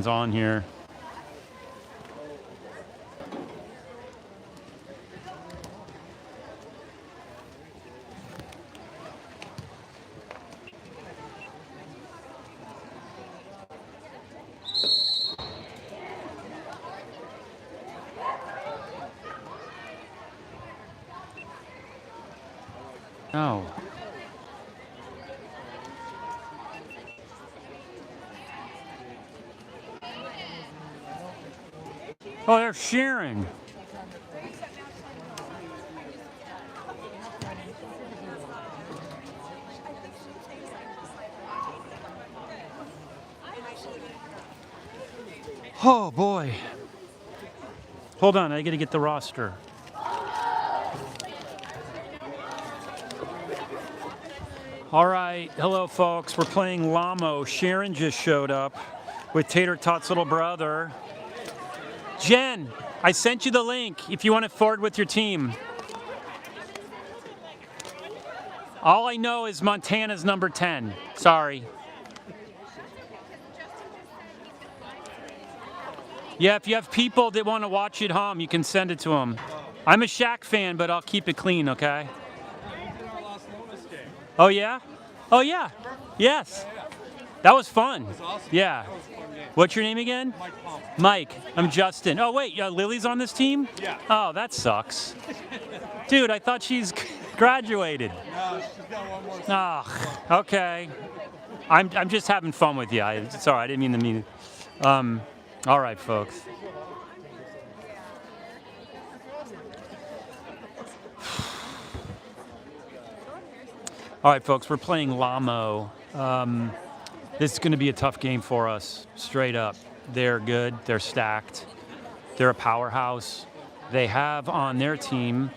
fans on here. No. Oh, they're sharing. Oh boy. Hold on, I gotta get the roster. All right, hello folks. We're playing LAMO. Sharon just showed up with Tater Tot's little brother. Jen, I sent you the link if you want to forward with your team. All I know is Montana's number 10. Sorry. Yeah, if you have people that want to watch at home, you can send it to them. I'm a SHAQ fan, but I'll keep it clean, okay? Oh, yeah? Oh, yeah. Yes. That was fun. Yeah. What's your name again? Mike. I'm Justin. Oh, wait, Lily's on this team? Yeah. Oh, that sucks. Dude, I thought she's graduated. No, she's got one more. Ah, okay. I'm just having fun with you. Sorry, I didn't mean to mean it. All right, folks. All right, folks, we're playing LAMO. This is going to be a tough game for us, straight up. They're good. They're stacked. They're a powerhouse. They have on their team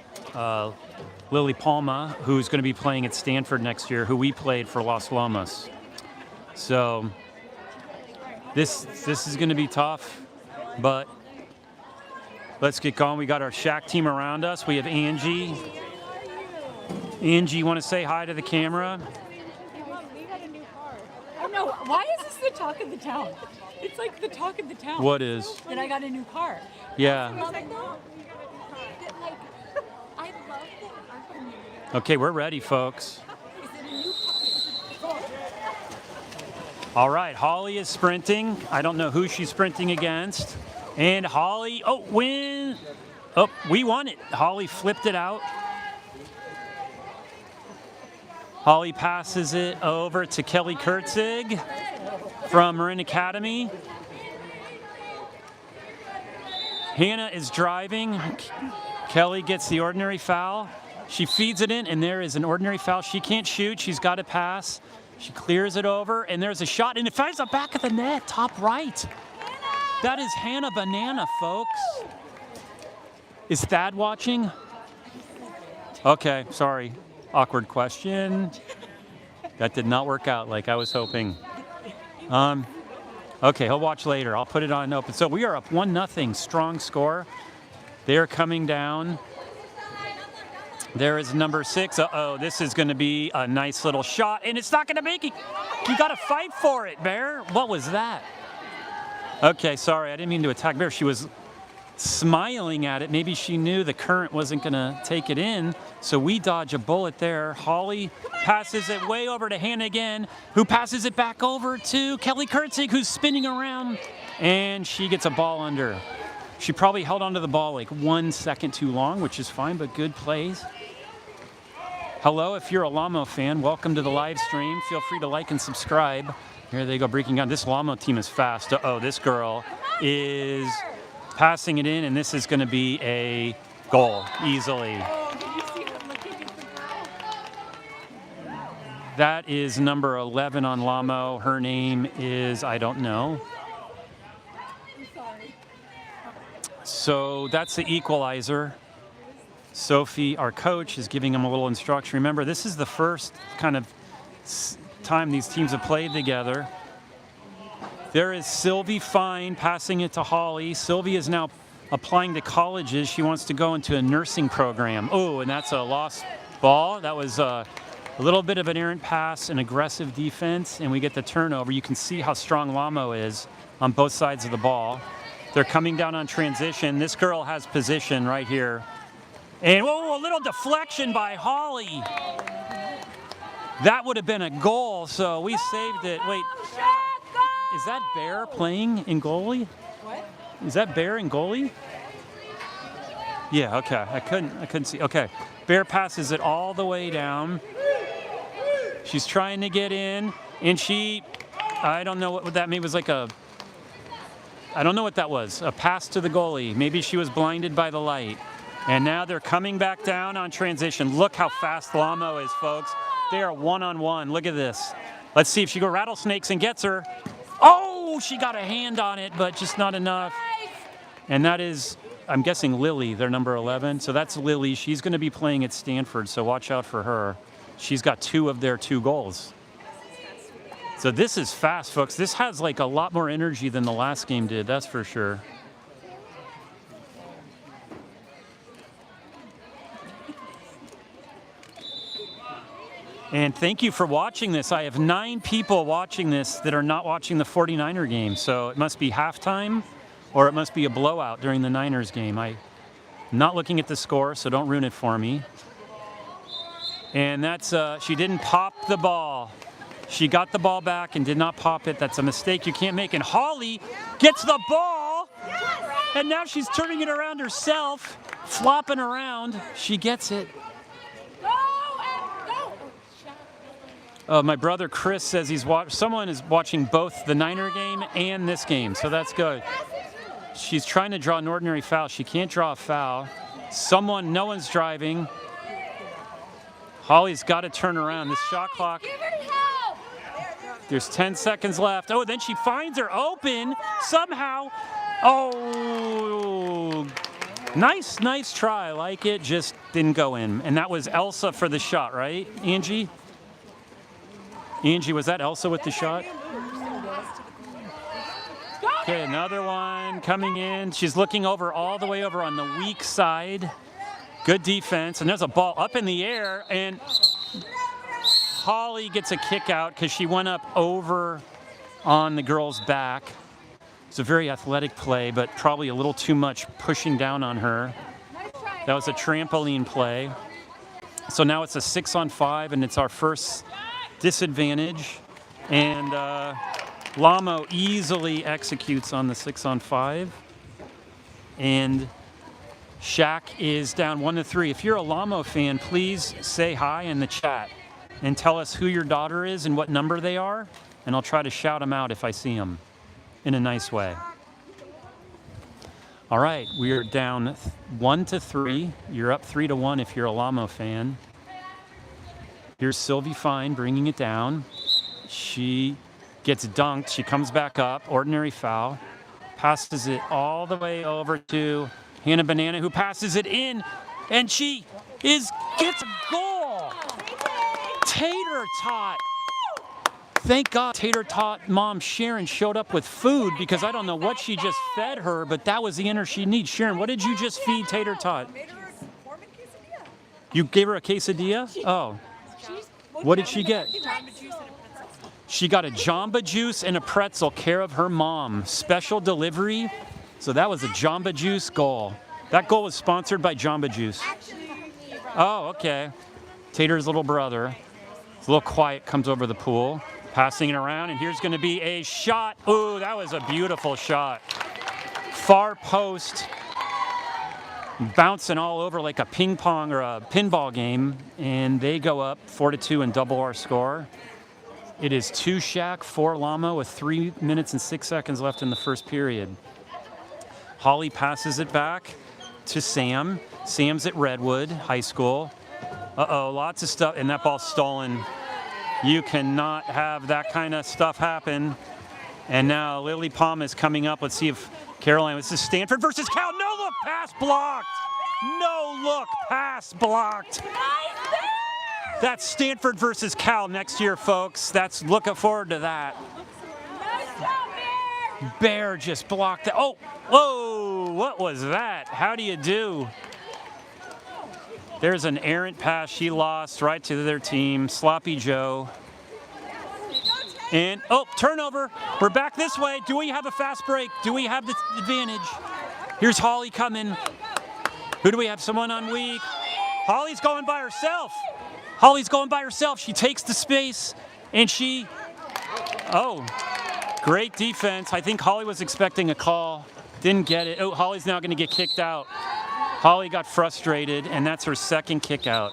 Lily Palma, who's going to be playing at Stanford next year, who we played for Los Lomos. So this is going to be tough, but let's get going. We got our SHAQ team around us. We have Angie. Angie, you want to say hi to the camera? We got a new car. Oh no, why is this the talk of the town? It's like the talk of the town. What is? That I got a new car. Yeah. I love that our community. Okay, we're ready, folks. Is it a new car? All right, Holly is sprinting. I don't know who she's sprinting against. And Holly, win. Oh, we won it. Holly flipped it out. Holly passes it over to Kelly Kurtzig from Marin Academy. Hannah is driving. Kelly gets the ordinary foul. She feeds it in, and there is an ordinary foul. She can't shoot. She's got to pass. She clears it over, and there's a shot, and it finds the back of the net, top right. That is Hannah Banana, folks. Is Thad watching? Okay, sorry. Awkward question. That did not work out like I was hoping. Okay, he'll watch later. I'll put it on open. So we are up 1-0, strong score. They're coming down. There is number 6. Uh-oh, this is going to be a nice little shot, and it's not going to make it. You got to fight for it, Bear. What was that? Okay, sorry, I didn't mean to attack Bear. She was smiling at it. Maybe she knew the current wasn't going to take it in, so we dodge a bullet there. Holly passes it way over to Hannah again, who passes it back over to Kelly Kurtzig, who's spinning around, and she gets a ball under. She probably held onto the ball like 1 second too long, which is fine, but good plays. Hello, if you're a LAMO fan, welcome to the live stream. Feel free to like and subscribe. Here they go, breaking down. This LAMO team is fast. Uh-oh, this girl is passing it in, and this is going to be a goal, easily. That is number 11 on LAMO. Her name is, I don't know. So that's the equalizer. Sophie, our coach, is giving them a little instruction. Remember, this is the first kind of time these teams have played together. There is Sylvie Fine passing it to Holly. Sylvie is now applying to colleges. She wants to go into a nursing program. Oh, and that's a lost ball. That was A little bit of an errant pass, an aggressive defense, and we get the turnover. You can see how strong LAMO is on both sides of the ball. They're coming down on transition. This girl has position right here. And whoa, a little deflection by Holly. That would have been a goal, so we saved it. Wait, is that Bear playing in goalie? What? Is that Bear in goalie? Yeah, okay. I couldn't see. Okay. Bear passes it all the way down. She's trying to get in, and I don't know what that maybe was like I don't know what that was. A pass to the goalie. Maybe she was blinded by the light. And now they're coming back down on transition. Look how fast LAMO is, folks. They are one-on-one. Look at this. Let's see if she goes rattlesnakes and gets her. Oh, she got a hand on it, but just not enough. And that is, I'm guessing, Lily, their number 11. So that's Lily. She's going to be playing at Stanford, so watch out for her. She's got 2 of their 2 goals. So this is fast, folks. This has like a lot more energy than the last game did, that's for sure. And thank you for watching this. I have 9 people watching this that are not watching the 49er game. So it must be halftime or it must be a blowout during the Niners game. I'm not looking at the score, so don't ruin it for me. And that's, she didn't pop the ball. She got the ball back and did not pop it. That's a mistake you can't make. And Holly gets the ball. And now she's turning it around herself, flopping around. She gets it. My brother Chris says someone is watching both the Niner game and this game, so that's good. She's trying to draw an ordinary foul. She can't draw a foul. No one's driving. Holly's got to turn around. This shot clock. There's 10 seconds left. Oh, then she finds her open somehow. Oh, nice try. I like it. Just didn't go in. And that was Elsa for the shot, right, Angie? Angie, was that Elsa with the shot? Okay, another one coming in. She's looking over all the way over on the weak side. Good defense. And there's a ball up in the air. And Holly gets a kick out because she went up over on the girl's back. It's a very athletic play, but probably a little too much pushing down on her. That was a trampoline play. So now it's a 6-on-5, and it's our first disadvantage. And LAMO easily executes on the 6-on-5. And SHAQ is down 1-3. If you're a LAMO fan, please say hi in the chat and tell us who your daughter is and what number they are, and I'll try to shout them out if I see them in a nice way. All right, we are down 1-3. You're up 3-1 if you're a LAMO fan. Here's Sylvie Fine bringing it down. She gets dunked. She comes back up. Ordinary foul. Passes it all the way over to Hannah Banana, who passes it in, and she gets a goal. Tater Tot. Thank God Tater Tot mom Sharon showed up with food, because I don't know what she just fed her, but that was the energy she needs. Sharon, what did you just feed Tater Tot? You gave her a quesadilla? Oh. What did she get? She got a Jamba Juice and a pretzel, care of her mom. Special delivery. So that was a Jamba Juice goal. That goal was sponsored by Jamba Juice. Oh, okay. Tater's little brother. It's a little quiet, comes over the pool. Passing it around, and here's going to be a shot. Ooh, that was a beautiful shot. Far post. Bouncing all over like a ping pong or a pinball game, and they go up 4-2 and double our score. It is 2 SHAQ, 4 LAMO with 3 minutes and 6 seconds left in the first period. Holly passes it back to Sam. Sam's at Redwood High School. Uh-oh, lots of stuff, and that ball's stolen. You cannot have that kind of stuff happen. And now Lily Palm is coming up. Let's see if Caroline, this is Stanford versus Cal. No look pass blocked. No look pass blocked. That's Stanford versus Cal next year, folks. That's looking forward to that. Bear just blocked it. Oh, whoa, what was that? How do you do? There's an errant pass she lost right to their team. Sloppy Joe. And, oh, turnover. We're back this way. Do we have a fast break? Do we have the advantage? Here's Holly coming. Who do we have? Someone on weak. Holly's going by herself. Holly's going by herself. She takes the space, and she, oh, great defense. I think Holly was expecting a call. Didn't get it. Oh, Holly's now going to get kicked out. Holly got frustrated, and that's her second kick out.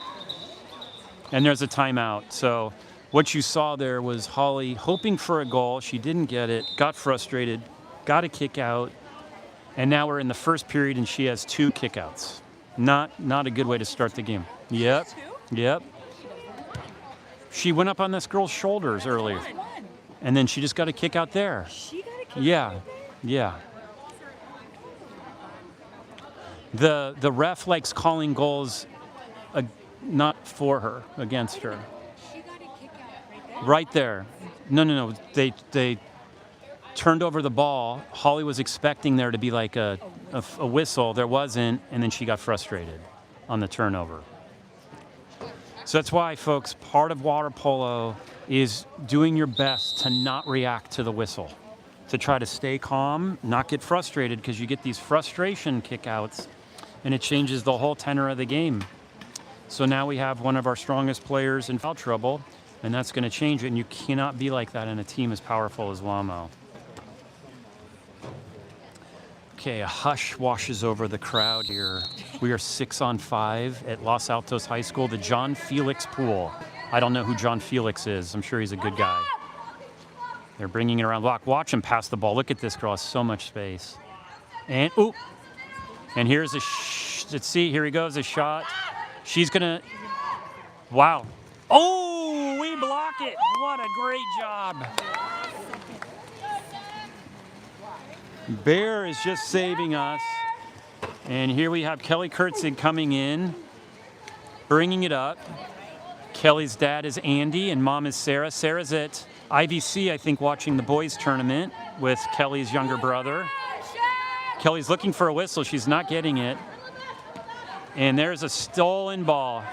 And there's a timeout. So what you saw there was Holly hoping for a goal. She didn't get it, got frustrated, got a kick out, and now we're in the first period, and she has 2 kickouts. Not a good way to start the game. Yep. Yep. She went up on this girl's shoulders earlier, and then she just got a kick out there. She got a kick Yeah. out there? Yeah. The ref likes calling goals not for her, against her. She got a kick out Right there. No. They turned over the ball. Holly was expecting there to be like a whistle. There wasn't, and then she got frustrated on the turnover. So that's why, folks, part of water polo is doing your best to not react to the whistle, to try to stay calm, not get frustrated, because you get these frustration kickouts, and it changes the whole tenor of the game. So now we have one of our strongest players in foul trouble, and that's going to change it, and you cannot be like that in a team as powerful as LAMO. Okay, a hush washes over the crowd here. We are 6-on-5 at Los Altos High School, the John Felix pool. I don't know who John Felix is. I'm sure he's a good guy. They're bringing it around. Watch him pass the ball. Look at this girl, has so much space. And, ooh. And here's a, let's see, here he goes, a shot. She's gonna, wow. Oh, we block it. What a great job. Bear is just saving us. And here we have Kelly Kurtzig coming in, bringing it up. Kelly's dad is Andy and mom is Sarah. Sarah's at IVC, I think, watching the boys tournament with Kelly's younger brother. Kelly's looking for a whistle. She's not getting it. And there's a stolen ball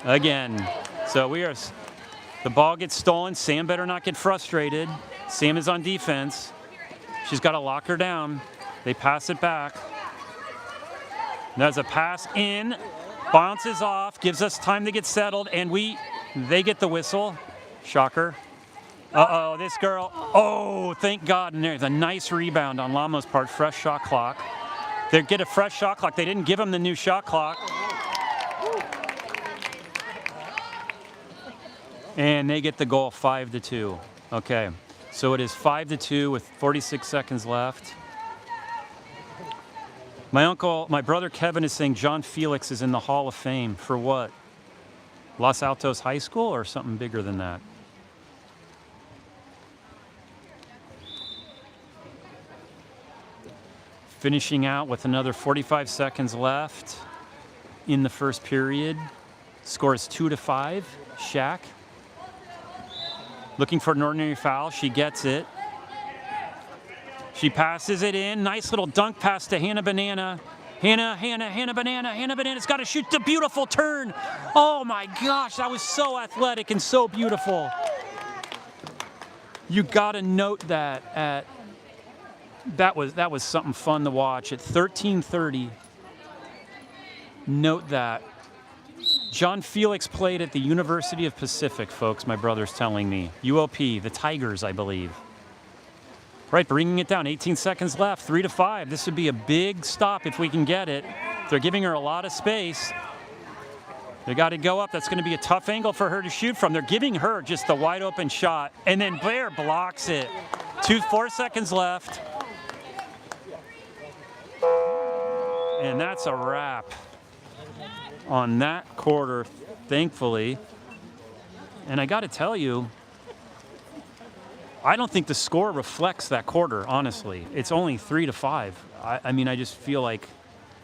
again. So the ball gets stolen. Sam better not get frustrated. Sam is on defense. She's got to lock her down. They pass it back. There's a pass in, bounces off, gives us time to get settled, and they get the whistle. Shocker. Uh-oh, this girl. Oh, thank God. And there's a nice rebound on LAMO's part. Fresh shot clock. They get a fresh shot clock. They didn't give them the new shot clock. And they get the goal, 5-2. Okay. So it is 5-2 with 46 seconds left. My brother Kevin is saying John Felix is in the Hall of Fame for what? Los Altos High School or something bigger than that? Finishing out with another 45 seconds left in the first period. Score is 2-5, SHAQ. Looking for an ordinary foul. She gets it. She passes it in. Nice little dunk pass to Hannah Banana. Hannah Banana's got to shoot the beautiful turn. Oh my gosh, that was so athletic and so beautiful. You got to note that that was something fun to watch at 13:30. Note that. John Felix played at the University of Pacific, folks, my brother's telling me. UOP, the Tigers, I believe. Right, bringing it down, 18 seconds left, 3-5. This would be a big stop if we can get it. They're giving her a lot of space. They got to go up. That's going to be a tough angle for her to shoot from. They're giving her just a wide open shot, and then Blair blocks it. 4 seconds left. And that's a wrap on that quarter, thankfully. And I got to tell you, I don't think the score reflects that quarter, honestly. It's only 3-5. I mean, I just feel like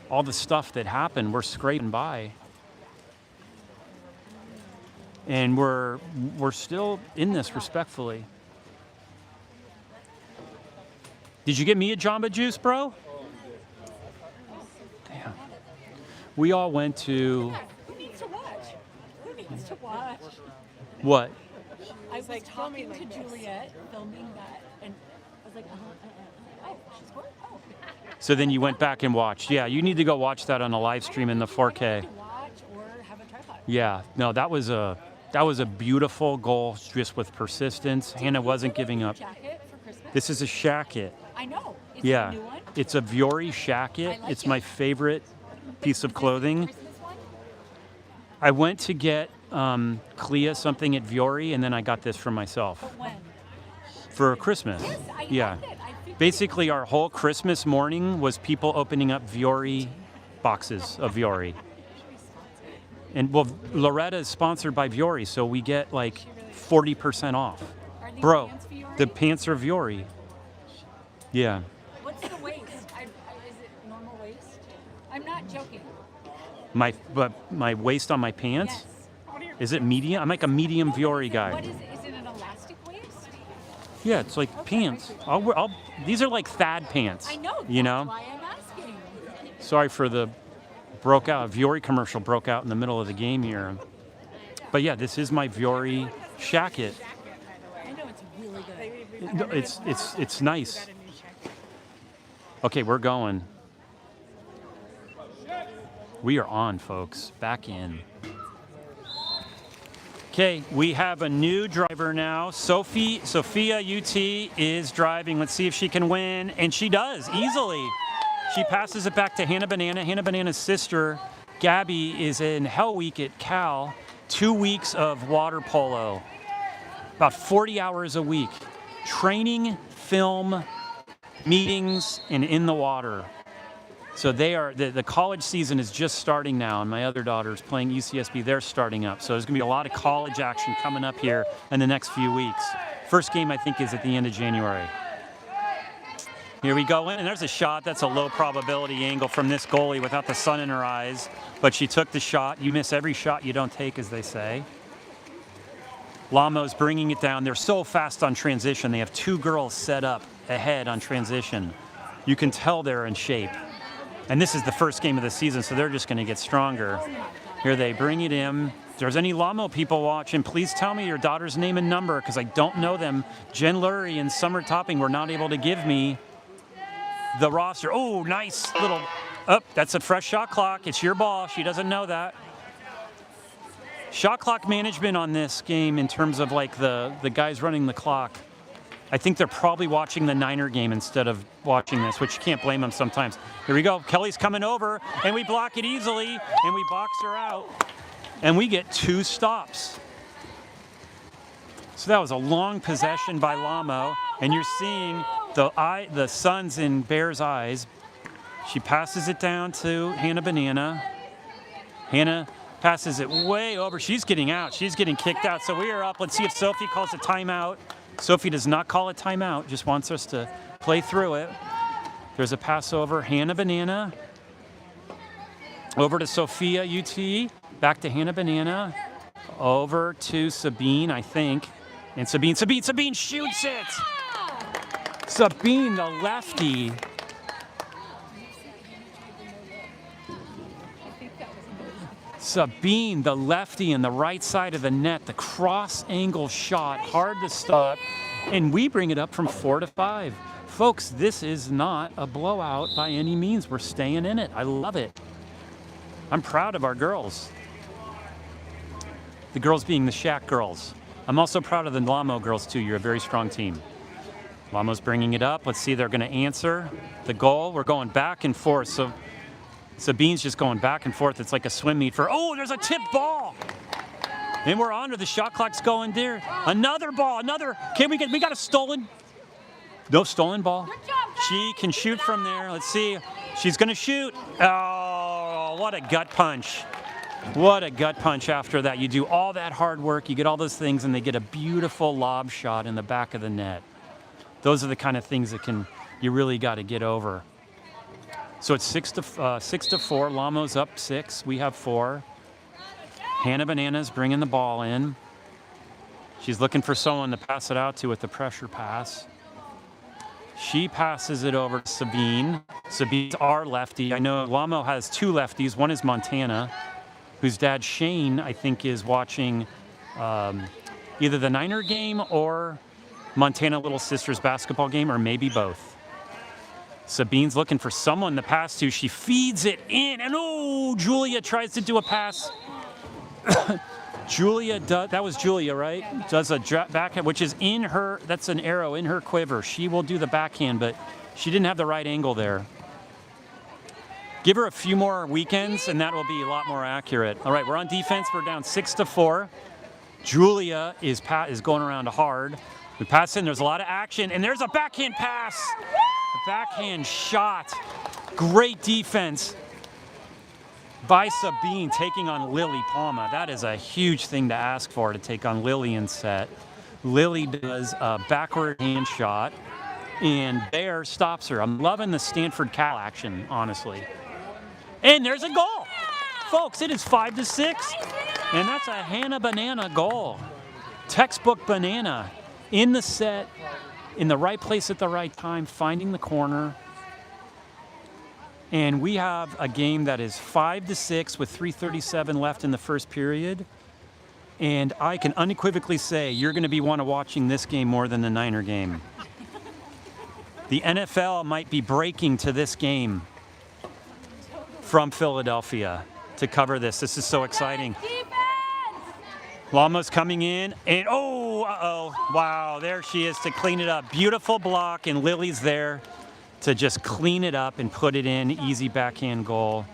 all the stuff that happened, we're scraping by. And we're still in this respectfully. Did you get me a Jamba Juice, bro? Damn. We all went to Who needs to watch? Who needs to watch? what? I was like talking to Juliet, filming that, and I was like, oh, she's what? Oh. So then you went back and watched. Yeah, you need to go watch that on a live stream in the 4K. To watch or have a tripod. Yeah, no, that was a beautiful goal, just with persistence. Hannah wasn't giving up. Jacket for Christmas? This is a SHAQ it. I know. Is Yeah, it a new one? it's a Viore SHAQ it. I like It's it. my favorite piece of Is this clothing. Christmas one? I went to get Clea something at Viore, and then I got this for myself But when? for Christmas. Yes, I Yeah. have it. I think Basically, our whole Christmas morning was people opening up Viore boxes of Viore. And well, Loretta is sponsored by Viore, so we get like 40% off. Are these Bro, pants Fiore? the pants are Viore. Yeah. What's the waist? Is it normal waist? I'm not joking. My waist on my pants? Yes. What are your Is it medium? I'm like a medium Viore guy. What is it? Is it an elastic waist? Yeah, it's like pants. These are like Thad pants. I know. You That's know? why I'm asking. Sorry for the Viore commercial broke out in the middle of the game here. But yeah, this is my Viore SHAQ it. I know it's really good. It's nice. Okay, we're going. We are on, folks. Back in. Okay, we have a new driver now. Sophia UT is driving. Let's see if she can win. And she does, easily. She passes it back to Hannah Banana. Hannah Banana's sister, Gabby, is in Hell Week at Cal. 2 weeks of water polo. About 40 hours a week. Training, film, meetings, and in the water. So the college season is just starting now, and my other daughter's playing UCSB. They're starting up. So there's going to be a lot of college action coming up here in the next few weeks. First game, I think, is at the end of January. Here we go, and there's a shot. That's a low probability angle from this goalie without the sun in her eyes. But she took the shot. You miss every shot you don't take, as they say. LAMO's bringing it down. They're so fast on transition. They have 2 girls set up ahead on transition. You can tell they're in shape. And this is the first game of the season, so they're just going to get stronger. Here they bring it in. If there's any LAMO people watching, please tell me your daughter's name and number, because I don't know them. Jen Lurie and Summer Topping were not able to give me the roster. Oh, nice little, that's a fresh shot clock. It's your ball. She doesn't know that. Shot clock management on this game in terms of like the guys running the clock. I think they're probably watching the Niner game instead of watching this, which you can't blame them sometimes. Here we go. Kelly's coming over, and we block it easily, and we box her out, and we get 2 stops. So that was a long possession by LAMO, and you're seeing the sun's in Bear's eyes. She passes it down to Hannah Banana. Hannah passes it way over. She's getting out. She's getting kicked out. So we are up. Let's see if Sophie calls a timeout. Sophie does not call a timeout, just wants us to play through it. There's a pass over. Hannah Banana. Over to Sophia UT. Back to Hannah Banana. Over to Sabine, I think. And Sabine shoots it! Sabine, the lefty. Sabine, the lefty in the right side of the net, the cross angle shot, hard to stop, and we bring it up from 4-5. Folks, this is not a blowout by any means. We're staying in it. I love it. I'm proud of our girls. The girls being the SHAQ girls. I'm also proud of the LAMO girls too. You're a very strong team. LAMO's bringing it up. Let's see, they're going to answer the goal. We're going back and forth. So Sabine's just going back and forth. It's like a swim meet for, oh, there's a tip ball. And we're on to the shot clock's going there. Another ball, we got a stolen. No stolen ball. She can shoot from there. Let's see. She's going to shoot. Oh, what a gut punch. What a gut punch after that. You do all that hard work, you get all those things, and they get a beautiful lob shot in the back of the net. Those are the kind of things that you really got to get over. So it's 6-4. LAMO's up 6. We have 4. Hannah Banana's bringing the ball in. She's looking for someone to pass it out to with the pressure pass. She passes it over to Sabine. Sabine's our lefty. I know LAMO has 2 lefties. One is Montana, whose dad Shane, I think, is watching either the Niner game or Montana Little Sisters basketball game, or maybe both. Sabine's looking for someone to pass to. She feeds it in, and oh, Julia tries to do a pass. Julia does, that was Julia, right? Does a backhand, which is in her, that's an arrow in her quiver. She will do the backhand, but she didn't have the right angle there. Give her a few more weekends, and that will be a lot more accurate. All right, we're on defense. We're down 6-4. Julia is going around hard. We pass in. There's a lot of action, and there's a backhand pass. A backhand shot. Great defense by Sabine taking on Lily Palma. That is a huge thing to ask for, to take on Lily in set. Lily does a backward hand shot, and Bear stops her. I'm loving the Stanford Cal action, honestly. And there's a goal. Folks, it is 5-6, and that's a Hannah Banana goal. Textbook Banana in the set, in the right place at the right time, finding the corner. And we have a game that is 5-6 with 3:37 left in the first period. And I can unequivocally say you're going to be watching this game more than the Niner game. The NFL might be breaking to this game from Philadelphia to cover this. This is so exciting. LAMO's coming in, and wow, there she is to clean it up. Beautiful block, and Lily's there to just clean it up and put it in. Easy backhand goal.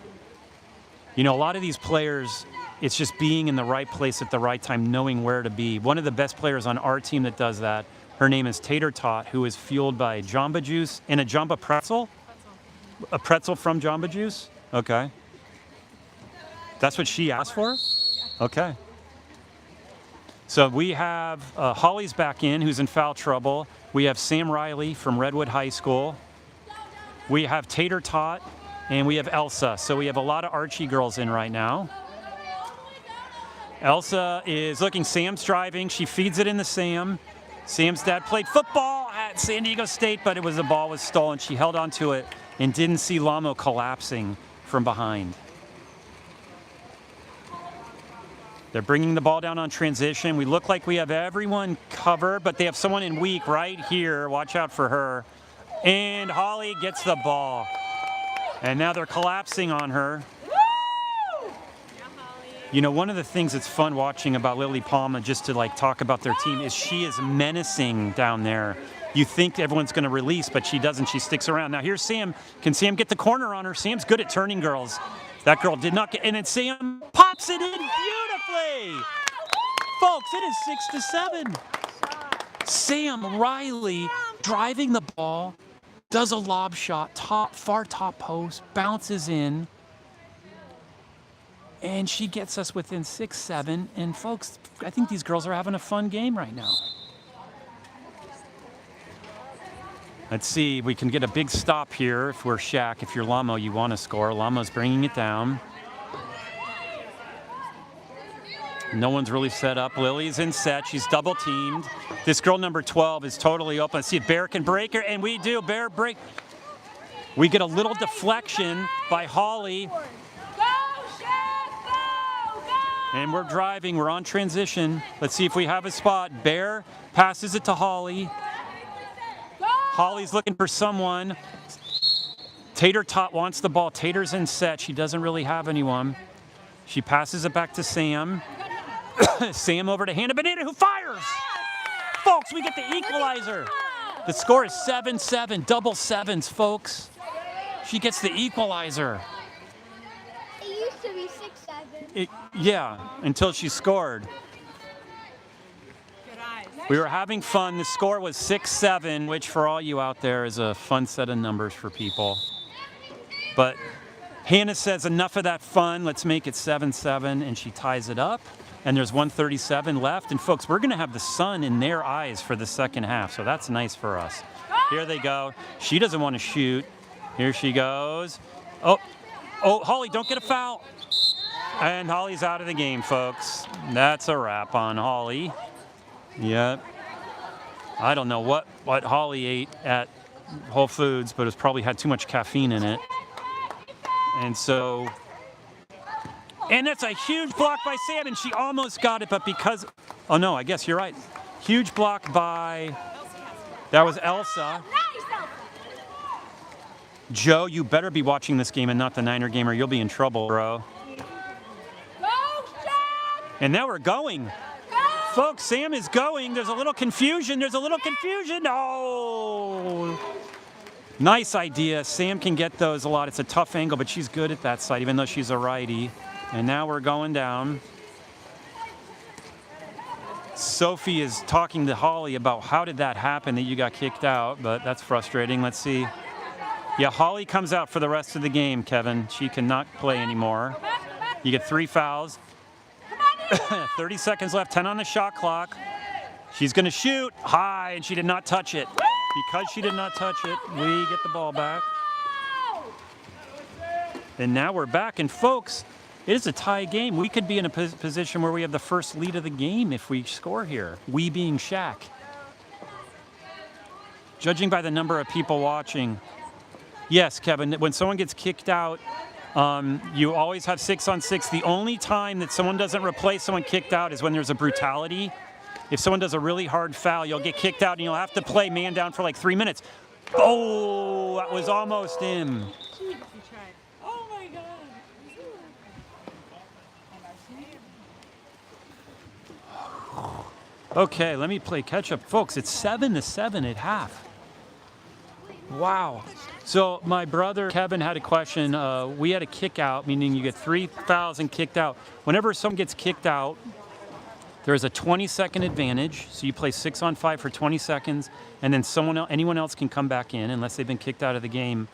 You know, a lot of these players, it's just being in the right place at the right time, knowing where to be. One of the best players on our team that does that, her name is Tater Tot, who is fueled by Jamba Juice and a Jamba pretzel. A pretzel from Jamba Juice? Okay. That's what she asked for? Okay. So we have Holly's back in, who's in foul trouble. We have Sam Riley from Redwood High School. We have Tater Tot, and we have Elsa. So we have a lot of Archie girls in right now. Elsa is looking, Sam's driving. She feeds it into Sam. Sam's dad played football at San Diego State, but the ball was stolen. She held onto it and didn't see LAMO collapsing from behind. They're bringing the ball down on transition. We look like we have everyone covered, but they have someone in weak right here. Watch out for her. And Holly gets the ball. And now they're collapsing on her. You know, one of the things that's fun watching about Lily Palma, just to talk about their team, is she is menacing down there. You think everyone's going to release, but she doesn't. She sticks around. Now here's Sam. Can Sam get the corner on her? Sam's good at turning girls. That girl did not get, and then Sam pops it in beautifully. Folks, it is 6-7. Sam Riley driving the ball, does a lob shot, far top post, bounces in, and she gets us within 6-7. And folks, I think these girls are having a fun game right now. Let's see, we can get a big stop here if we're SHAQ. If you're LAMO, you want to score. LAMO's bringing it down. No one's really set up. Lily's in set. She's double teamed. This girl, number 12, is totally open. Let's see if Bear can break her, and we do. Bear break. We get a little deflection by Holly. Go, SHAQ, go! And we're driving. We're on transition. Let's see if we have a spot. Bear passes it to Holly. Holly's looking for someone. Tater Tot wants the ball. Tater's in set. She doesn't really have anyone. She passes it back to Sam. Sam over to Hannah Banana, who fires. Folks, we get the equalizer. The score is 7-7, double sevens, folks. She gets the equalizer. It used to be 6-7. Yeah, until she scored. We were having fun. The score was 6-7, which for all you out there is a fun set of numbers for people. But Hannah says, enough of that fun. Let's make it 7-7, and she ties it up. And there's 1:37 left. And folks, we're going to have the sun in their eyes for the second half, so that's nice for us. Here they go. She doesn't want to shoot. Here she goes. Oh, Holly, don't get a foul. And Holly's out of the game, folks. That's a wrap on Holly. Yep. I don't know what Holly ate at Whole Foods, but it's probably had too much caffeine in it. And so, and that's a huge block by Sam, and she almost got it, but because, oh no, I guess you're right. Huge block by, that was Elsa. Joe, you better be watching this game and not the Niner game, or you'll be in trouble, bro. And now we're going. Folks, Sam is going. There's a little confusion. Oh! Nice idea. Sam can get those a lot. It's a tough angle, but she's good at that side, even though she's a righty. And now we're going down. Sophie is talking to Holly about how did that happen that you got kicked out, but that's frustrating. Let's see. Yeah, Holly comes out for the rest of the game, Kevin. She cannot play anymore. You get 3 fouls. 30 seconds left, 10 on the shot clock. She's going to shoot high, and she did not touch it. Because she did not touch it, we get the ball back. And now we're back. And folks, it is a tie game. We could be in a position where we have the first lead of the game if we score here. We being SHAQ. Judging by the number of people watching. Yes, Kevin, when someone gets kicked out, you always have 6-on-6. The only time that someone doesn't replace someone kicked out is when there's a brutality. If someone does a really hard foul, you'll get kicked out and you'll have to play man down for like 3 minutes. Oh, that was almost in. Oh my God. Okay, let me play catch up. Folks, it's 7-7 at half. Wow. So my brother Kevin had a question. We had a kick out, meaning you get 3 fouls and kicked out. Whenever someone gets kicked out, there's a 20-second advantage. So you play 6-on-5 for 20 seconds, and then anyone else can come back in unless they've been kicked out of the game.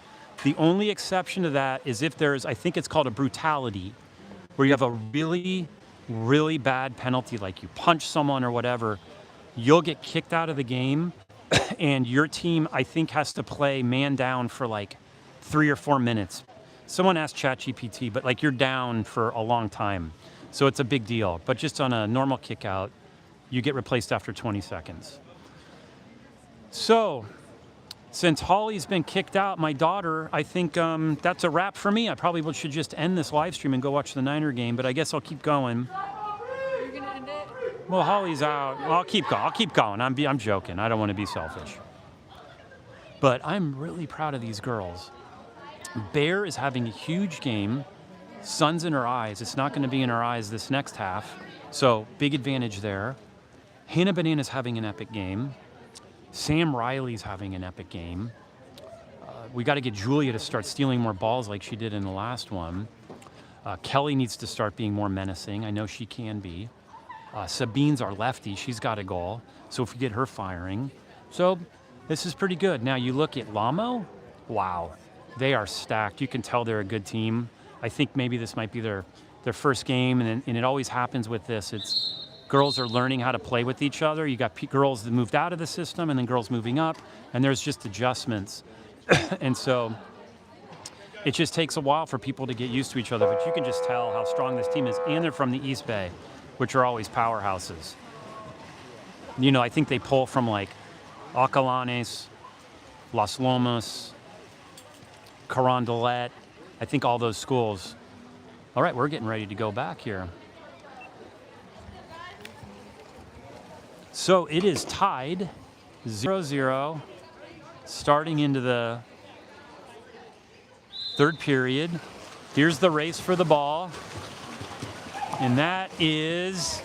The only exception to that is if there's, I think it's called a brutality, where you have a really, really bad penalty, like you punch someone or whatever, you'll get kicked out of the game. And your team, I think, has to play man down for like 3 or 4 minutes. Someone asked ChatGPT, but like you're down for a long time. So it's a big deal. But just on a normal kick out, you get replaced after 20 seconds. So since Holly's been kicked out, my daughter, I think that's a wrap for me. I probably should just end this live stream and go watch the Niner game, but I guess I'll keep going. You're going to end it? Well, Holly's out. I'll keep going. I'm joking. I don't want to be selfish. But I'm really proud of these girls. Bear is having a huge game. Sun's in her eyes. It's not going to be in her eyes this next half. So big advantage there. Hannah Banana's having an epic game. Sam Riley's having an epic game. We got to get Julia to start stealing more balls like she did in the last one. Kelly needs to start being more menacing. I know she can be. Sabine's our lefty. She's got a goal. So if we get her firing. So this is pretty good. Now you look at LAMO. Wow. They are stacked. You can tell they're a good team. I think maybe this might be their first game. And it always happens with this. It's girls are learning how to play with each other. You got girls that moved out of the system and then girls moving up. And there's just adjustments. And so it just takes a while for people to get used to each other. But you can just tell how strong this team is. And they're from the East Bay, which are always powerhouses. You know, I think they pull from like Acalanes, Las Lomas, Carondelet. I think all those schools. All right, we're getting ready to go back here. So it is tied 0-0, starting into the third period. Here's the race for the ball. And that is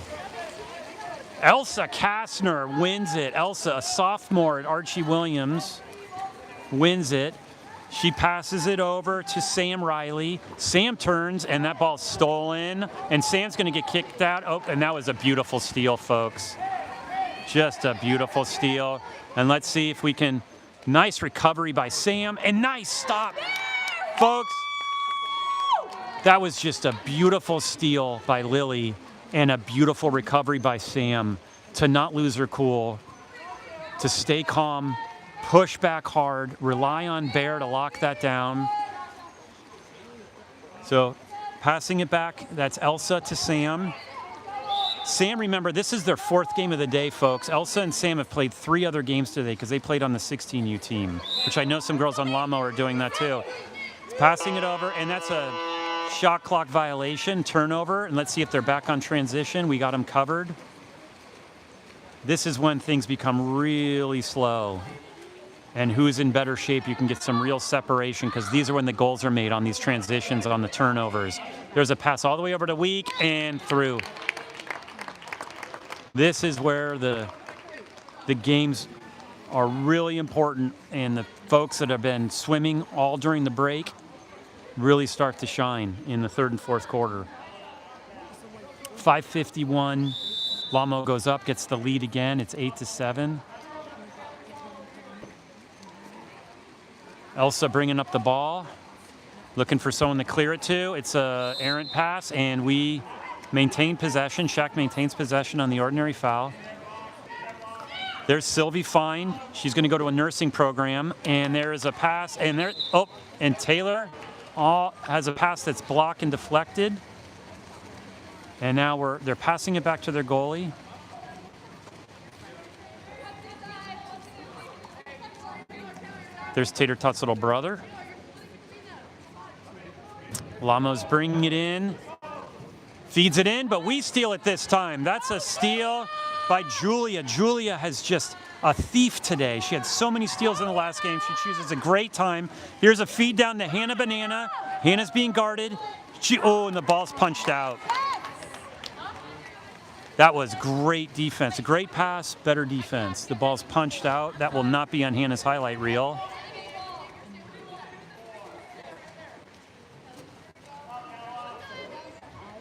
Elsa Kastner wins it. Elsa, a sophomore at Archie Williams, wins it. She passes it over to Sam Riley. Sam turns, and that ball's stolen. And Sam's going to get kicked out. Oh, and that was a beautiful steal, folks. Just a beautiful steal. And let's see if we can. Nice recovery by Sam. And nice stop, folks. That was just a beautiful steal by Lily and a beautiful recovery by Sam to not lose her cool, to stay calm, push back hard, rely on Bear to lock that down. So passing it back, that's Elsa to Sam. Sam, remember, this is their 4th game of the day, folks. Elsa and Sam have played 3 other games today because they played on the 16U team, which I know some girls on LAMO are doing that too. Passing it over, and that's a shot clock violation, turnover, and let's see if they're back on transition. We got them covered. This is when things become really slow. And who's in better shape, you can get some real separation because these are when the goals are made on these transitions, on the turnovers. There's a pass all the way over to Week and through. This is where the games are really important, and the folks that have been swimming all during the break really start to shine in the 3rd and 4th quarter. 5:51, LAMO goes up, gets the lead again. It's 8-7. Elsa bringing up the ball, looking for someone to clear it to. It's a errant pass, and we maintain possession. SHAQ maintains possession on the ordinary foul. There's Sylvie Fine. She's going to go to a nursing program, and there is a pass, and there. Oh, and Taylor has a pass that's blocked and deflected, and now they're passing it back to their goalie. There's Tater Tot's little brother. LAMO's bringing it in. Feeds it in, but we steal it this time. That's a steal by Julia. Julia has just a thief today. She had so many steals in the last game. She chooses a great time. Here's a feed down to Hannah Banana. Hannah's being guarded. And the ball's punched out. That was great defense. A great pass, better defense. The ball's punched out. That will not be on Hannah's highlight reel.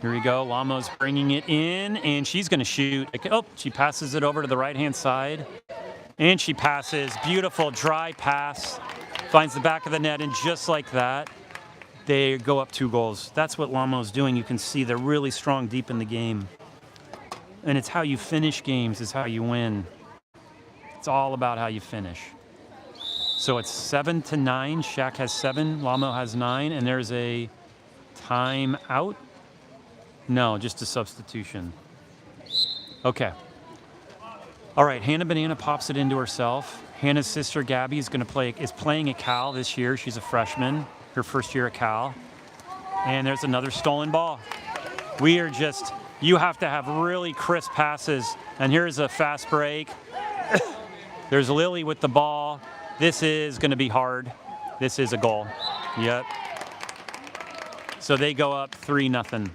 Here we go. LAMO's bringing it in, and she's going to shoot. Oh, she passes it over to the right-hand side, and she passes. Beautiful dry pass. Finds the back of the net, and just like that, they go up 2 goals. That's what LAMO's doing. You can see they're really strong deep in the game. And it's how you finish games is how you win. It's all about how you finish. So it's 7-9. SHAQ has 7. LAMO has 9. And there's a timeout. No, just a substitution. Okay. All right, Hannah Banana pops it into herself. Hannah's sister Gabby is playing at Cal this year. She's a freshman, her first year at Cal. And there's another stolen ball. You have to have really crisp passes. And here's a fast break. There's Lily with the ball. This is going to be hard. This is a goal. Yep. So they go up 3-0.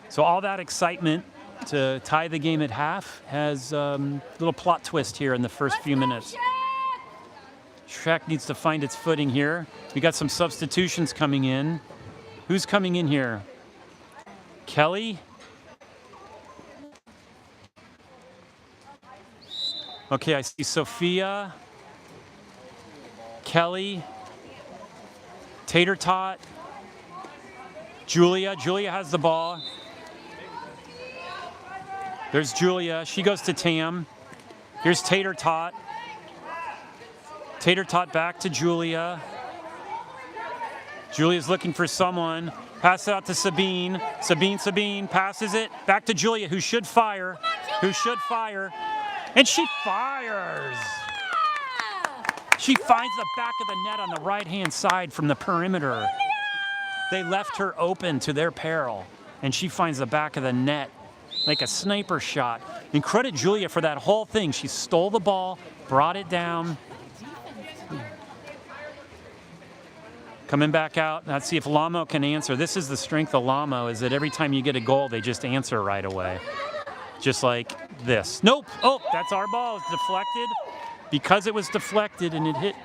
So all that excitement to tie the game at half has a little plot twist here in the first few minutes. SHAQ needs to find its footing here. We got some substitutions coming in. Who's coming in here? Kelly? Okay, I see Sophia, Kelly, Tater Tot, Julia. Julia has the ball. There's Julia. She goes to Tam. Here's Tater Tot. Tater Tot back to Julia. Julia's looking for someone. Pass it out to Sabine. Sabine passes it back to Julia, who should fire. And she fires. She finds the back of the net on the right-hand side from the perimeter. They left her open to their peril, and she finds the back of the net like a sniper shot. And credit Julia for that whole thing. She stole the ball, brought it down. Coming back out. Let's see if LAMO can answer. This is the strength of LAMO, is that every time you get a goal, they just answer right away. Just like this. Nope. Oh, that's our ball. It's deflected. Because it was deflected and it hit.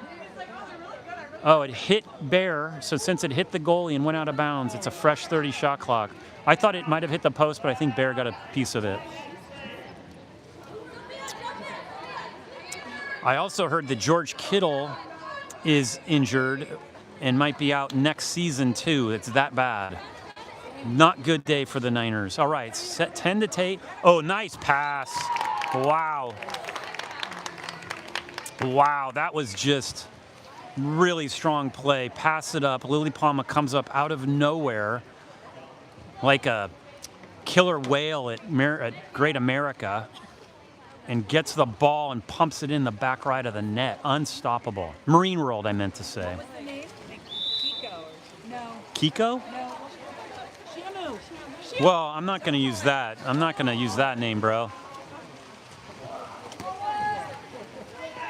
Oh, it hit Bear. So since it hit the goalie and went out of bounds, it's a fresh 30 shot clock. I thought it might have hit the post, but I think Bear got a piece of it. I also heard that George Kittle is injured and might be out next season too. It's that bad. Not good day for the Niners. All right, set 10 to Tate. Oh, nice pass. Wow. Wow, that was just really strong play. Pass it up. Lily Palma comes up out of nowhere like a killer whale at Great America and gets the ball and pumps it in the back right of the net. Unstoppable. Marine World, I meant to say. What's the name? Kiko. No. Kiko? No. Shamu. Well, I'm not going to use that. I'm not going to use that name, bro.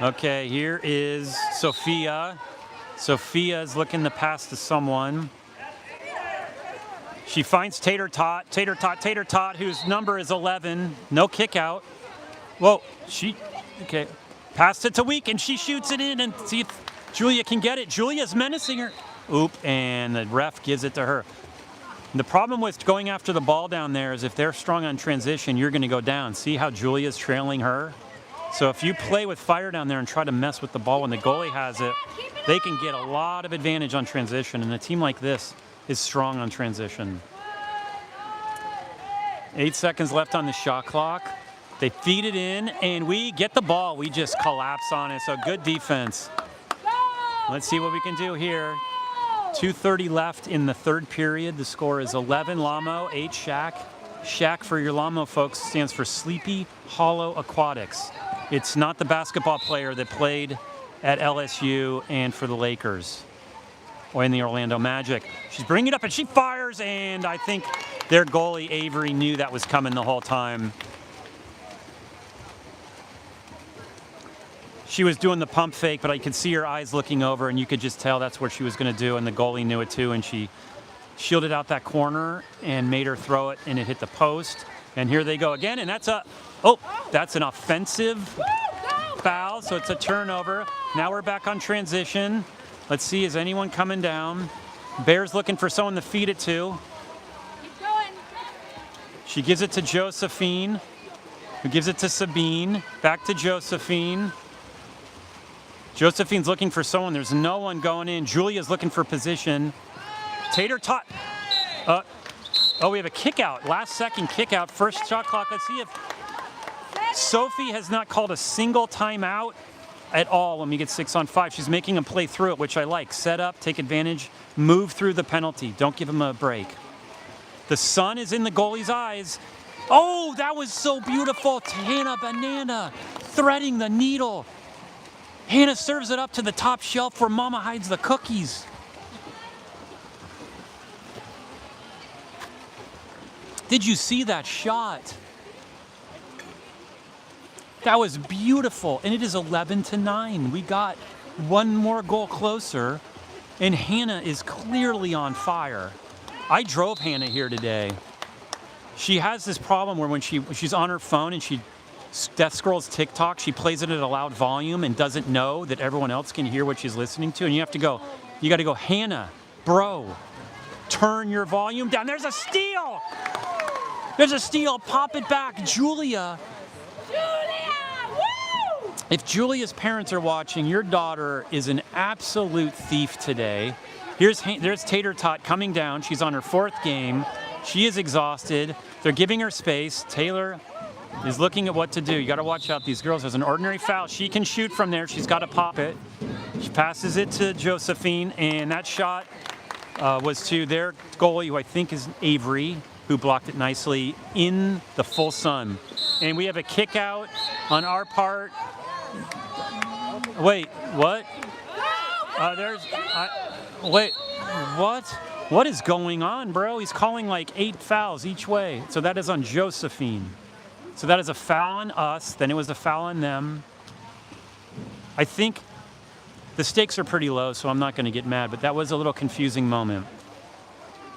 Okay, here is Sophia. Sophia is looking to pass to someone. She finds Tater Tot, whose number is 11. No kick out. Whoa, okay. Passed it to Week, and she shoots it in, and see if Julia can get it. Julia's menacing her. Oop, and the ref gives it to her. And the problem with going after the ball down there is if they're strong on transition, you're going to go down. See how Julia's trailing her? So if you play with fire down there and try to mess with the ball when the goalie has it, they can get a lot of advantage on transition, and a team like this is strong on transition. 8 seconds left on the shot clock. They feed it in, and we get the ball. We just collapse on it, so good defense. Let's see what we can do here. 2:30 left in the third period. The score is 11 LAMO, 8 SHAQ. SHAQ, for your LAMO folks, stands for Sleepy Hollow Aquatics. It's not the basketball player that played at LSU and for the Lakers or in the Orlando Magic. She's bringing it up, and she fires, and I think their goalie, Avery, knew that was coming the whole time. She was doing the pump fake, but I could see her eyes looking over, and you could just tell that's what she was going to do, and the goalie knew it too, and she shielded out that corner and made her throw it, and it hit the post. And here they go again, and that's an offensive foul, so it's a turnover. Now we're back on transition. Let's see, is anyone coming down? Bear's looking for someone to feed it to. Keep going. She gives it to Josephine, who gives it to Sabine. Back to Josephine. Josephine's looking for someone. There's no one going in. Julia's looking for position. Tater Tot. We have a kick out. Last second kick out. First shot clock. Let's see if Sophie has not called a single timeout at all when we get 6 on 5. She's making them play through it, which I like. Set up, take advantage, move through the penalty. Don't give them a break. The sun is in the goalie's eyes. Oh, that was so beautiful. Hannah Banana threading the needle. Hannah serves it up to the top shelf where Mama hides the cookies. Did you see that shot? That was beautiful, and it is 11-9. We got one more goal closer, and Hannah is clearly on fire. I drove Hannah here today. She has this problem where when she's on her phone and she death scrolls TikTok, she plays it at a loud volume and doesn't know that everyone else can hear what she's listening to, and you got to go, Hannah, bro, turn your volume down. There's a steal! There's a steal, pop it back, Julia! Woo! If Julia's parents are watching, your daughter is an absolute thief today. There's Tater Tot coming down. She's on her 4th game. She is exhausted. They're giving her space. Taylor is looking at what to do. You got to watch out. These girls. There's an ordinary foul. She can shoot from there. She's got to pop it. She passes it to Josephine, and that shot was to their goalie, who I think is Avery, who blocked it nicely in the full sun. And we have a kick out on our part. Wait, what? Wait, what? What is going on, bro? He's calling like 8 fouls each way. So that is on Josephine. So that is a foul on us. Then it was a foul on them. I think the stakes are pretty low, so I'm not going to get mad, but that was a little confusing moment.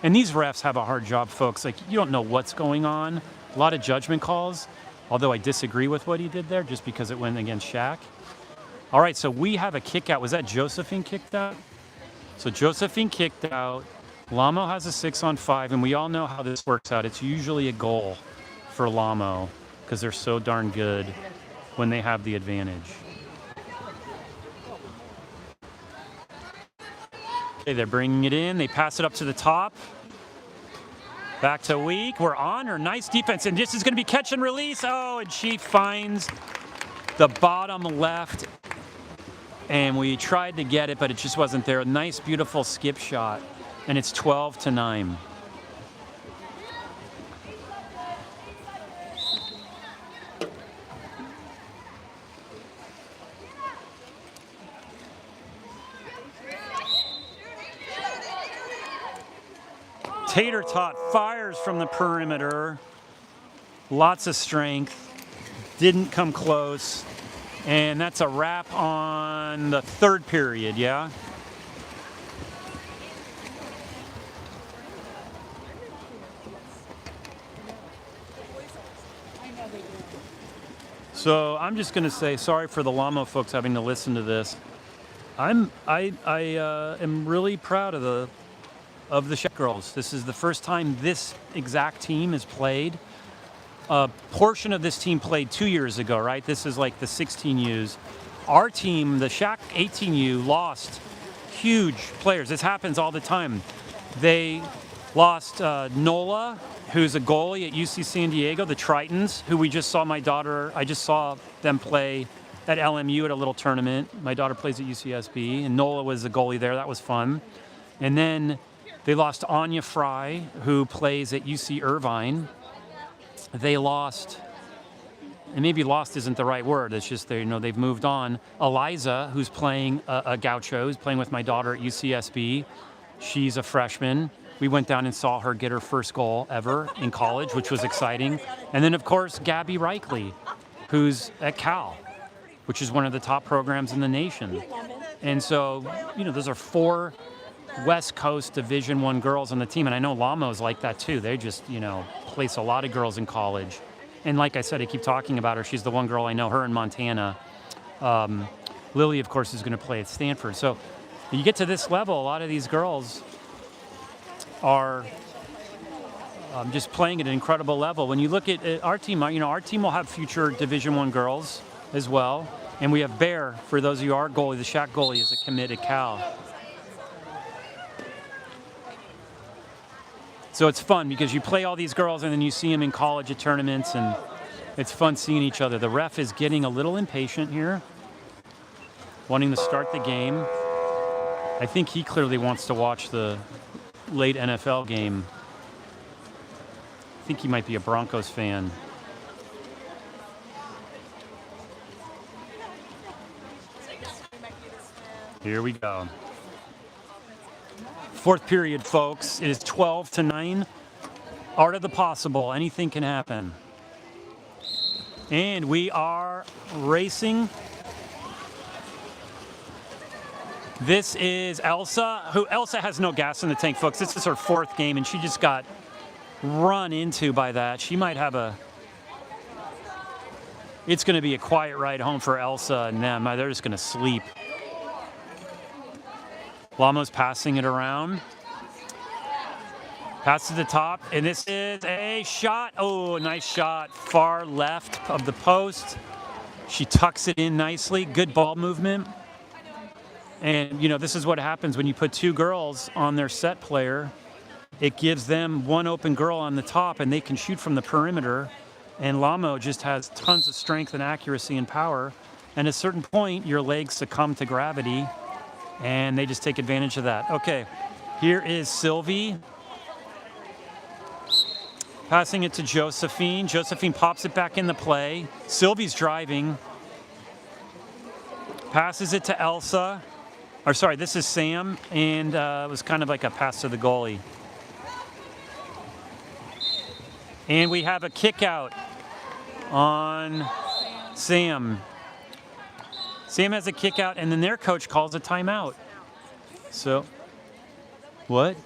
And these refs have a hard job, folks. Like, you don't know what's going on. A lot of judgment calls, although I disagree with what he did there just because it went against SHAQ. All right, so we have a kick out. Was that Josephine kicked out? So Josephine kicked out. LAMO has a 6 on 5, and we all know how this works out. It's usually a goal for LAMO because they're so darn good when they have the advantage. Okay, they're bringing it in. They pass it up to the top. Back to Week. We're on her. Nice defense. And this is going to be catch and release. Oh, and she finds the bottom left. And we tried to get it, but it just wasn't there. A nice, beautiful skip shot. And it's 12-9. Tater Tot fires from the perimeter. Lots of strength. Didn't come close. And that's a wrap on the third period, yeah? So I'm just going to say sorry for the LAMO folks having to listen to this. I am really proud of the SHAQ girls. This is the first time this exact team has played. A portion of this team played 2 years ago, right? This is like the 16Us. Our team, the SHAQ 18U, lost huge players. This happens all the time. They lost Nola, who's a goalie at UC San Diego, the Tritons, who I just saw them play at LMU at a little tournament. My daughter plays at UCSB, and Nola was the goalie there. That was fun. And then they lost Anya Fry, who plays at UC Irvine. They lost, and maybe lost isn't the right word. It's just they've moved on. Eliza, who's playing a gaucho, who's playing with my daughter at UCSB. She's a freshman. We went down and saw her get her first goal ever in college, which was exciting. And then, of course, Gabby Reichley, who's at Cal, which is one of the top programs in the nation. And so, those are 4 West Coast Division I girls on the team. And I know LAMO's like that too. They just, place a lot of girls in college. And like I said, I keep talking about her. She's the one girl I know, her in Montana. Lily, of course, is going to play at Stanford. So you get to this level, a lot of these girls are just playing at an incredible level. When you look at our team, our team will have future Division I girls as well. And we have Bear, for those of you our goalie, the SHAQ goalie is a commit at Cal. So it's fun because you play all these girls and then you see them in college at tournaments, and it's fun seeing each other. The ref is getting a little impatient here, wanting to start the game. I think he clearly wants to watch the late NFL game. I think he might be a Broncos fan. Here we go. Fourth period, folks. It is 12-9. Art of the possible. Anything can happen. And we are racing. This is Elsa, Elsa has no gas in the tank, folks. This is her 4th game, and she just got run into by that. She might have it's going to be a quiet ride home for Elsa and them. They're just going to sleep. LAMO's passing it around. Pass to the top, and this is a shot. Oh, nice shot. Far left of the post. She tucks it in nicely. Good ball movement. And, this is what happens when you put 2 girls on their set player. It gives them one open girl on the top, and they can shoot from the perimeter. And LAMO just has tons of strength and accuracy and power. And at a certain point, your legs succumb to gravity, and they just take advantage of that. Okay, here is Sylvie. Passing it to Josephine. Josephine pops it back into play. Sylvie's driving. Passes it to Elsa. Or sorry, this is Sam, and it was kind of like a pass to the goalie. And we have a kick out on Sam. Sam has a kick out, and then their coach calls a timeout. So, what?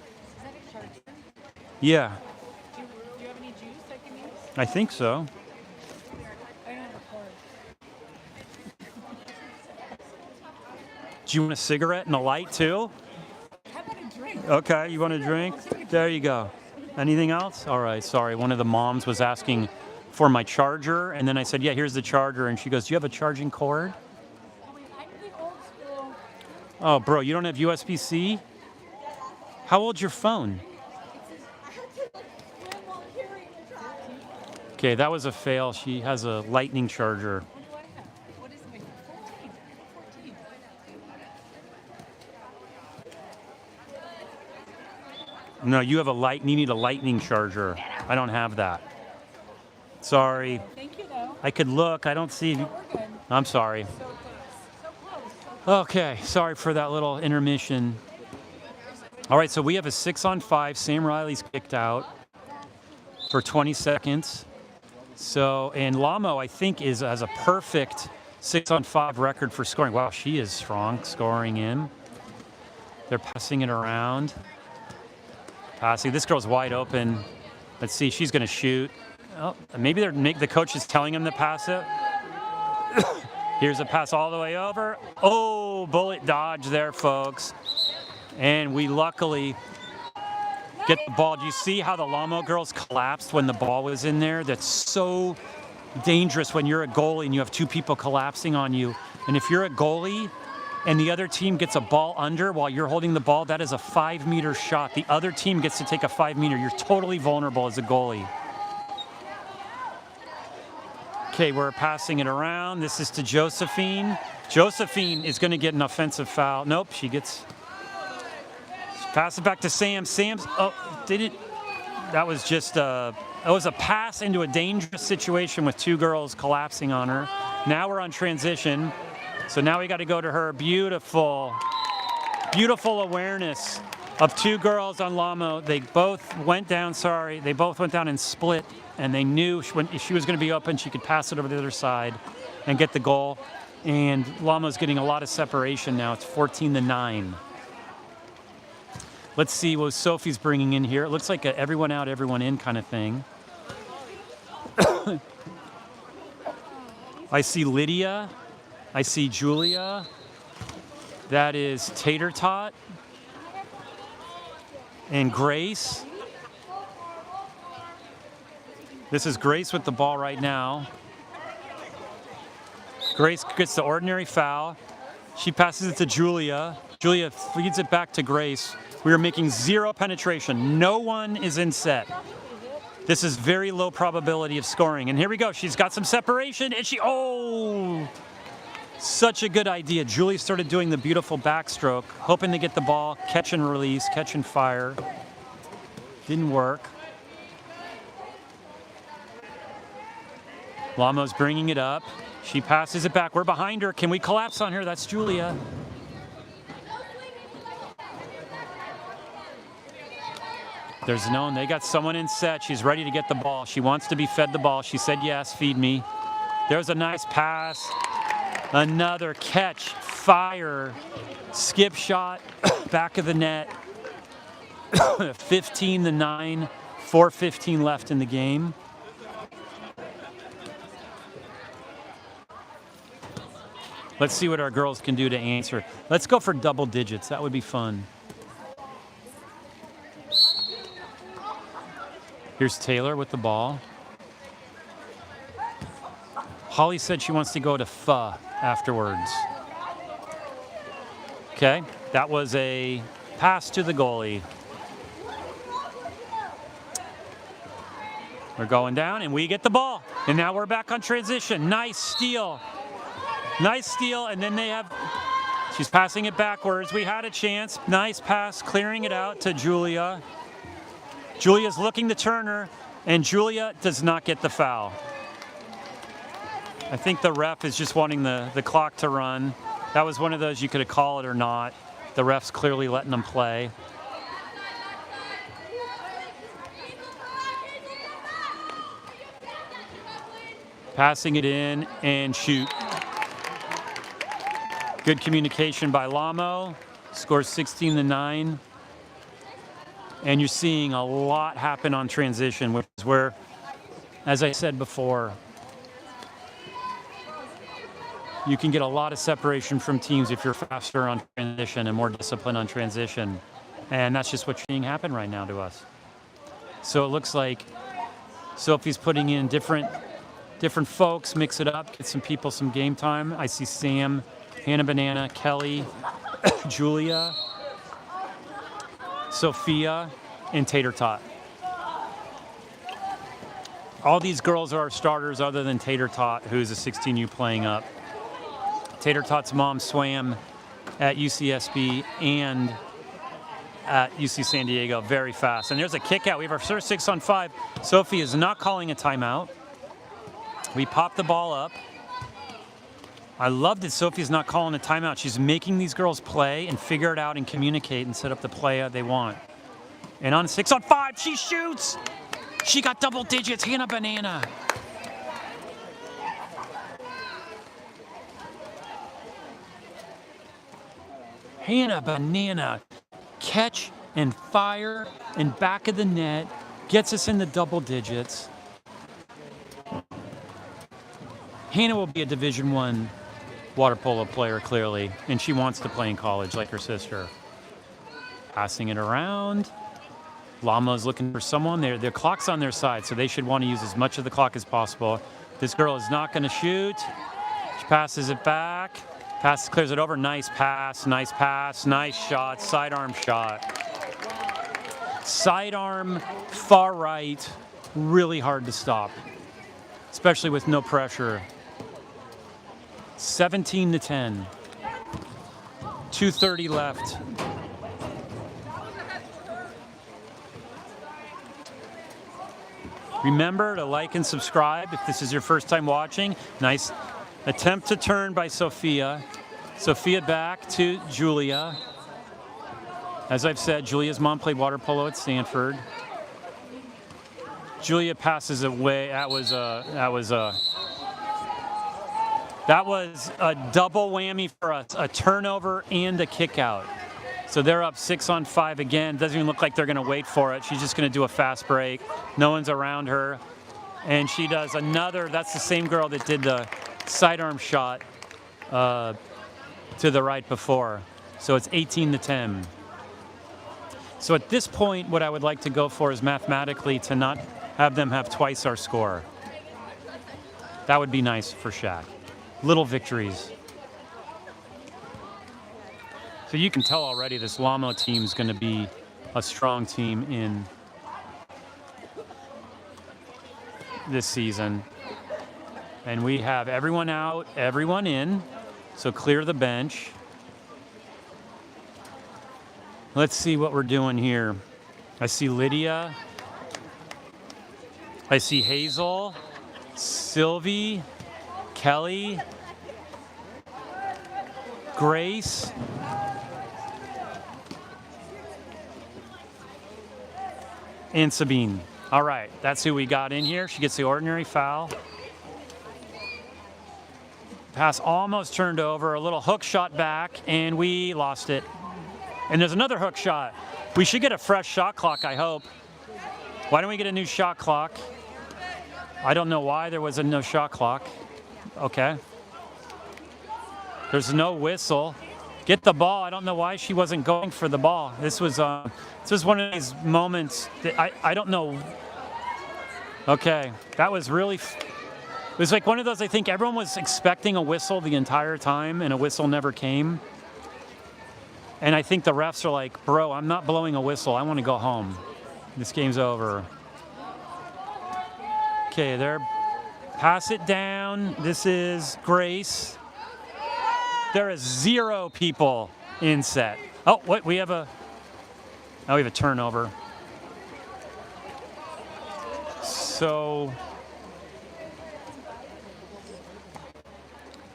Yeah. Do you have any juice I can use? I think so. I don't have a cord. Do you want a cigarette and a light too? How about a drink? Okay, you want a drink? There you go. Anything else? All right, sorry. One of the moms was asking for my charger, and then I said, yeah, here's the charger. And she goes, do you have a charging cord? I'm the old school. Oh, bro, you don't have USB-C? How old's your phone? Okay, that was a fail. She has a lightning charger. What is it? 14. No, you need a lightning charger. I don't have that. Sorry. Thank you, though. I could look. I don't see. We're good. I'm sorry. So close. So close. Okay, sorry for that little intermission. All right, so we have a 6-on-5. Sam Riley's kicked out for 20 seconds. So, and LAMO, I think, has a perfect 6-on-5 record for scoring. Wow, she is strong scoring in. They're passing it around. Passing. This girl's wide open. Let's see, she's going to shoot. Oh, maybe the coach is telling him to pass it. Here's a pass all the way over. Oh, bullet dodge there, folks. And we luckily get the ball. Do you see how the LAMO girls collapsed when the ball was in there? That's so dangerous when you're a goalie and you have two people collapsing on you. And if you're a goalie and the other team gets a ball under while you're holding the ball, that is a 5-meter shot. The other team gets to take a 5-meter. You're totally vulnerable as a goalie. Okay, we're passing it around. This is to Josephine. Josephine is going to get an offensive foul. Nope, she pass it back to Sam. Sam's, that was just it was a pass into a dangerous situation with two girls collapsing on her. Now we're on transition. So now we got to go to her. Beautiful, beautiful awareness of two girls on LAMO. They both went down, They both went down and split. And they knew if she was going to be open, she could pass it over the other side and get the goal. And LAMO's getting a lot of separation now. It's 14-9. Let's see what Sophie's bringing in here. It looks like a everyone out, everyone in kind of thing. I see Lydia. I see Julia. That is Tater Tot. And Grace. This is Grace with the ball right now. Grace gets the ordinary foul. She passes it to Julia. Julia feeds it back to Grace. We are making zero penetration. No one is in set. This is very low probability of scoring. And here we go. She's got some separation. And such a good idea. Julia started doing the beautiful backstroke, hoping to get the ball, catch and release, catch and fire. Didn't work. LAMO's bringing it up. She passes it back. We're behind her. Can we collapse on her? That's Julia. There's no one. They got someone in set. She's ready to get the ball. She wants to be fed the ball. She said, yes, feed me. There's a nice pass. Another catch. Fire. Skip shot. Back of the net. 15-9. 4:15 left in the game. Let's see what our girls can do to answer. Let's go for double digits. That would be fun. Here's Taylor with the ball. Holly said she wants to go to pho afterwards. Okay, that was a pass to the goalie. We're going down and we get the ball. And now we're back on transition. Nice steal. Nice steal, and then she's passing it backwards. We had a chance. Nice pass, clearing it out to Julia. Julia's looking to turn her, and Julia does not get the foul. I think the ref is just wanting the clock to run. That was one of those you could have called it or not. The ref's clearly letting them play. Passing it in and shoot. Good communication by LAMO. Scores 16-9. And you're seeing a lot happen on transition, which is where, as I said before, you can get a lot of separation from teams if you're faster on transition and more disciplined on transition. And that's just what's seeing happen right now to us. So it looks like Sophie's putting in different folks, mix it up, get some people some game time. I see Sam, Hannah Banana, Kelly, Julia, Sophia, and Tater Tot. All these girls are our starters other than Tater Tot, who's a 16U playing up. Tater Tot's mom swam at UCSB and at UC San Diego very fast. And there's a kick out. We have our first 6-on-5. Sophie is not calling a timeout. We pop the ball up. I love that Sophie's not calling a timeout. She's making these girls play and figure it out and communicate and set up the play they want. And on 6-on-5, she shoots. She got double digits. Hannah Banana. Hannah Banana. Catch and fire and back of the net. Gets us in the double digits. Hannah will be a Division I water polo player, clearly, and she wants to play in college like her sister. Passing it around. LAMO's looking for someone. Their clock's on their side, so they should want to use as much of the clock as possible. This girl is not going to shoot. She passes it back. Clears it over. Nice pass, nice shot, sidearm shot. Sidearm, far right, really hard to stop, especially with no pressure. 17-10. 2:30 left. Remember to like and subscribe if this is your first time watching. Nice attempt to turn by Sophia. Sophia back to Julia. As I've said, Julia's mom played water polo at Stanford. Julia passes away. That was a double whammy for us, a turnover and a kick out. So they're up 6-on-5 again. Doesn't even look like they're going to wait for it. She's just going to do a fast break. No one's around her. And she does another. That's the same girl that did the sidearm shot to the right before. So it's 18-10. So at this point, what I would like to go for is mathematically to not have them have twice our score. That would be nice for SHAQ. Little victories. So you can tell already this LAMO team is going to be a strong team in this season. And we have everyone out, everyone in. So clear the bench. Let's see what we're doing here. I see Lydia. I see Hazel, Sylvie, Kelly, Grace, and Sabine. All right, that's who we got in here. She gets the ordinary foul. Pass almost turned over, a little hook shot back, and we lost it. And there's another hook shot. We should get a fresh shot clock, I hope. Why don't we get a new shot clock? I don't know why there was a no shot clock. Okay. There's no whistle. Get the ball. I don't know why she wasn't going for the ball. This was one of these moments that I don't know. Okay, that was really, it was like one of those, I think everyone was expecting a whistle the entire time and a whistle never came. And I think the refs are like, bro, I'm not blowing a whistle. I want to go home. This game's over. Okay, there. Pass it down. This is Grace. There is 0 people in set. Oh, what? We have a turnover. So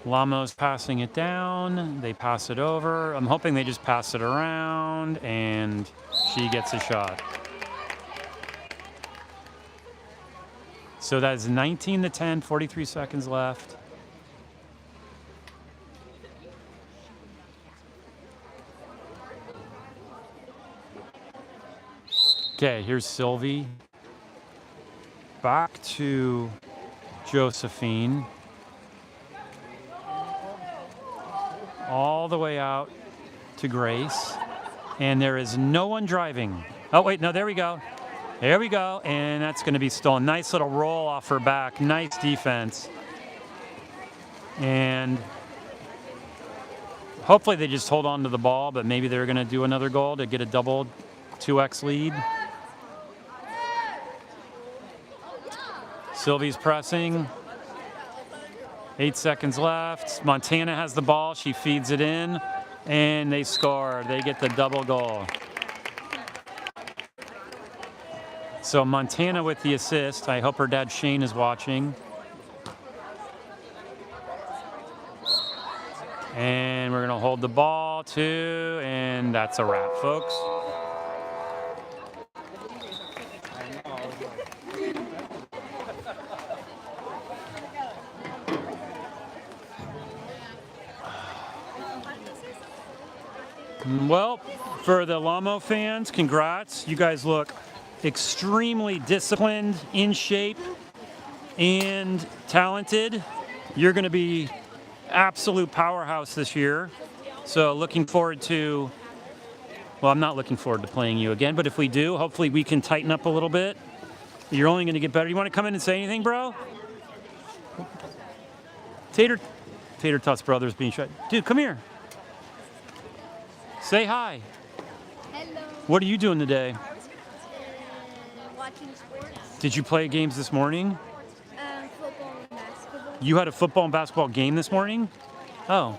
LAMO's passing it down. They pass it over. I'm hoping they just pass it around, and she gets a shot. So that is 19-10, 43 seconds left. Okay, here's Sylvie. Back to Josephine. All the way out to Grace. And there is no one driving. Oh, wait, no, there we go. There we go. And that's going to be stolen. Nice little roll off her back. Nice defense. And hopefully they just hold on to the ball, but maybe they're going to do another goal to get a double 2x lead. Sylvie's pressing. 8 seconds left. Montana has the ball. She feeds it in, and they score. They get the double goal. So Montana with the assist. I hope her dad Shane is watching. hold the ball, 2, and that's a wrap, folks. Well, for the LAMO fans, congrats. You guys look extremely disciplined, in shape, and talented. You're going to be absolute powerhouse this year. So looking forward to, well, I'm not looking forward to playing you again, but if we do, hopefully we can tighten up a little bit. You're only going to get better. You want to come in and say anything, bro? Tater Tots Brothers being shot. Dude, come here. Say hi. Hello. What are you doing today? Watching sports. Did you play games this morning? Football and basketball. You had a football and basketball game this morning? Oh,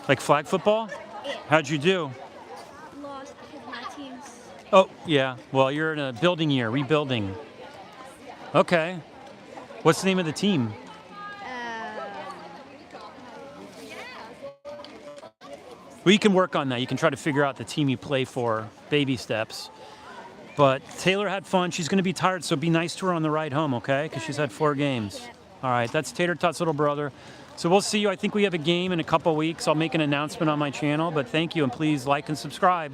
like flag football? Yeah. How'd you do? Lost because my team's. Oh, yeah. Well, you're in a building year, rebuilding. Okay. What's the name of the team? Well, you can work on that. You can try to figure out the team you play for, baby steps. But Taylor had fun. She's going to be tired, so be nice to her on the ride home, okay? Because she's had 4 games. All right, that's Tater Tot's little brother. So we'll see you. I think we have a game in a couple weeks. I'll make an announcement on my channel, but thank you, and please like and subscribe.